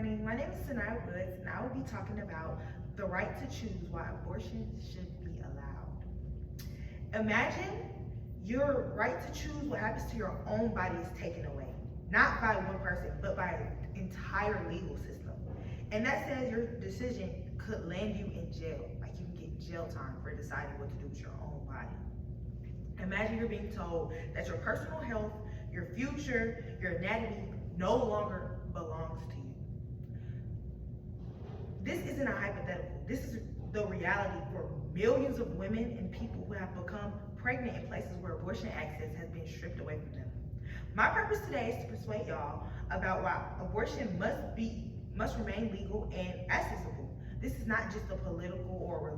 morning. My name is Sanaa Speech, and I will be talking about the right to choose why abortion should be allowed. Imagine your right to choose what happens to your own body is taken away, not by one person, but by an entire legal system. And that says your decision could land you in jail, like you can get jail time for deciding what to do with your own body. Imagine you're being told that your personal health, your future, your anatomy no longer belongs to you. This isn't a hypothetical. This is the reality for millions of women and people who have become pregnant in places where abortion access has been stripped away from them. My purpose today is to persuade y'all about why abortion must remain legal and accessible. This is not just a political or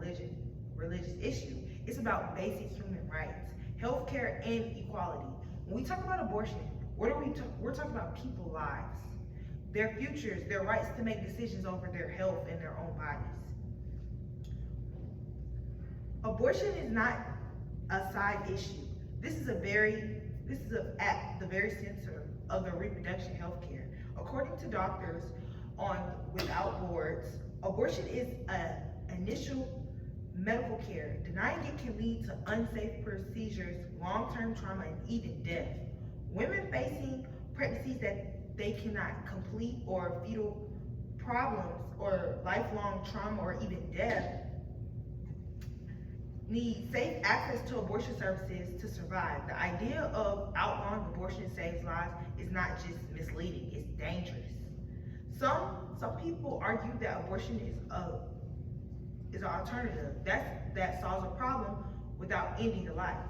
religious issue. It's about basic human rights, healthcare, and equality. When we talk about abortion, we're talking about people's lives, their futures, their rights to make decisions over their health and their own bodies. Abortion is not a side issue. This is at the very center of the reproduction health care. According to doctors Without Borders, abortion is an initial medical care. Denying it can lead to unsafe procedures, long-term trauma, and even death. Women facing pregnancies that they cannot complete, or fetal problems, or lifelong trauma, or even death, need safe access to abortion services to survive. The idea of outlawing abortion saves lives is not just misleading, it's dangerous. Some people argue that abortion is an alternative that solves a problem without ending the life.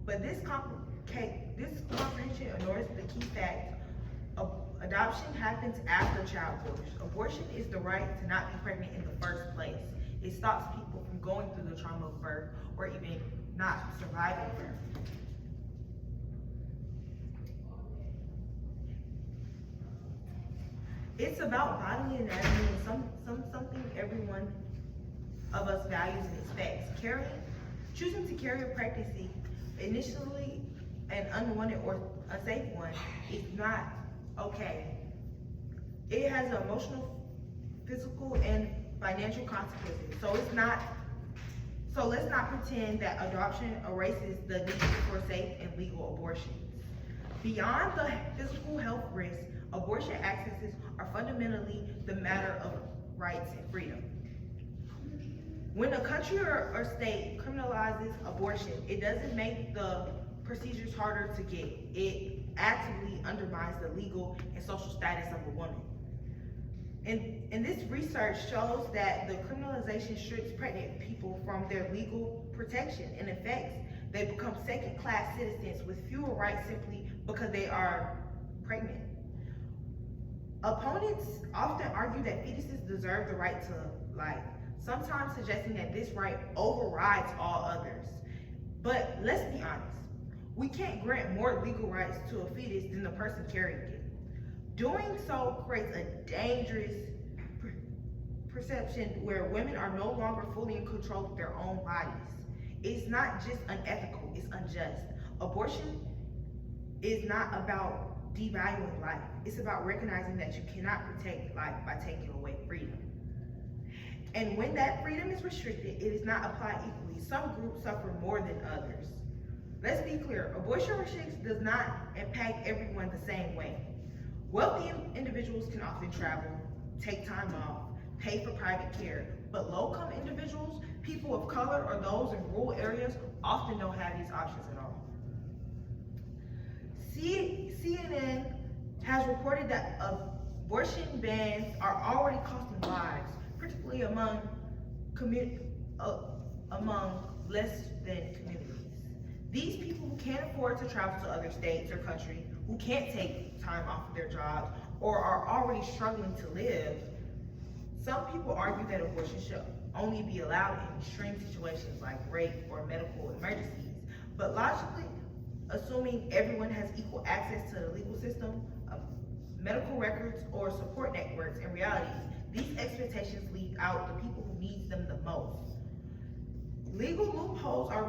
But this comprehension ignores the key fact: adoption happens after childbirth. Abortion is the right to not be pregnant in the first place. It stops people from going through the trauma of birth or even not surviving birth. It's about bodily anatomy and something every one of us values and expects. Choosing to carry a pregnancy, initially an unwanted or unsafe one, is not okay. It has emotional, physical, and financial consequences. So let's not pretend that adoption erases the need for safe and legal abortions. Beyond the physical health risks, abortion accesses are fundamentally the matter of rights and freedom. When a country or state criminalizes abortion, it doesn't make the procedures harder to get. It actively undermines the legal and social status of a woman. And this research shows that the criminalization strips pregnant people from their legal protection. In effect, they become second-class citizens with fewer rights simply because they are pregnant. Opponents often argue that fetuses deserve the right to life, sometimes suggesting that this right overrides all others. But let's be honest, we can't grant more legal rights to a fetus than the person carrying it. Doing so creates a dangerous perception where women are no longer fully in control of their own bodies. It's not just unethical, it's unjust. Abortion is not about devaluing life. It's about recognizing that you cannot protect life by taking away freedom. And when that freedom is restricted, it is not applied equally. Some groups suffer more than others. Let's be clear, abortion restrictions does not impact everyone the same way. Wealthy individuals can often travel, take time off, pay for private care, but low-income individuals, people of color, or those in rural areas often don't have these options at all. CNN has reported that abortion bans are already costing lives, particularly among less than communities. These people who can't afford to travel to other states or countries, who can't take time off of their jobs, or are already struggling to live, some people argue that abortion should only be allowed in extreme situations like rape or medical emergencies. But logically, assuming everyone has equal access to the legal system, medical records, or support networks, in reality, these expectations leave out the people who need them the most. Legal loopholes are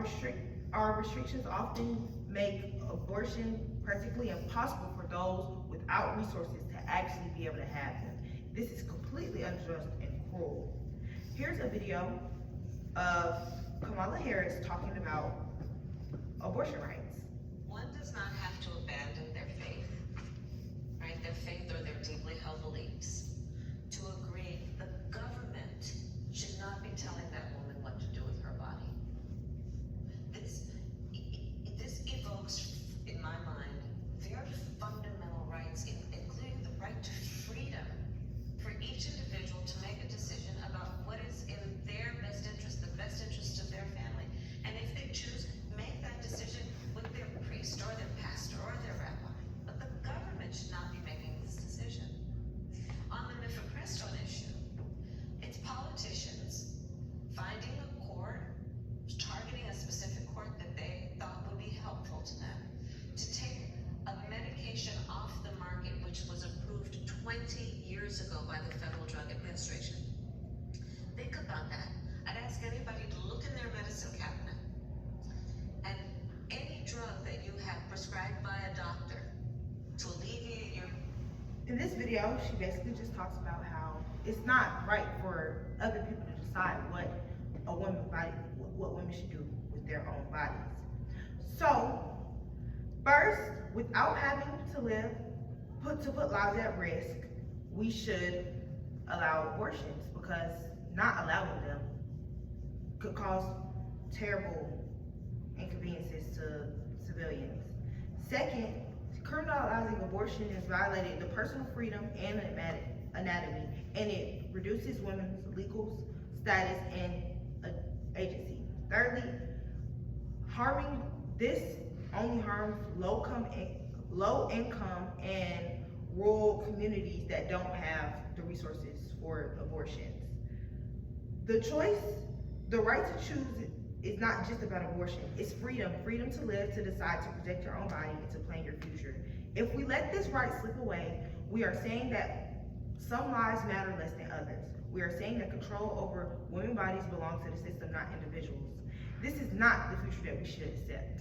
restrictions often make abortion practically impossible for those without resources to actually be able to have them. This is completely unjust and cruel. Here's a video of Kamala Harris talking about abortion rights. One does not have to abandon their faith, right? Their faith or their deeply held beliefs to agree the government should not be telling that woman what to do with her body. This evokes, in my mind, very fundamental rights, including the right to freedom for each individual to make a decision about what is in their best interest, the best interest of their family. And if they choose, make that decision with their priest or their pastor or their rabbi. But the government should not be making this decision. On the mifepristone issue, it's politicians finding a court, targeting a specific court that they thought would be helpful to them, to take a medication off the market which was approved 20 years ago by the Federal Drug Administration. Think about that. I'd ask anybody to look in their medicine cabinet and any drug that you have prescribed by a doctor to alleviate your... In this video, she basically just talks about how it's not right for other people to decide what women should do with their own bodies. So, first, without having to put lives at risk, we should allow abortions, because not allowing them could cause terrible inconveniences to civilians. Second, criminalizing abortion has violated the personal freedom and anatomy, and it reduces women's legal status and agency. Thirdly, harming this only harms low income and rural communities that don't have the resources for abortions. The right to choose is not just about abortion. It's freedom to live, to decide, to protect your own body, and to plan your future. If we let this right slip away, we are saying that some lives matter less than others. We are saying that control over women's bodies belongs to the system, not individuals. This is not the future that we should accept.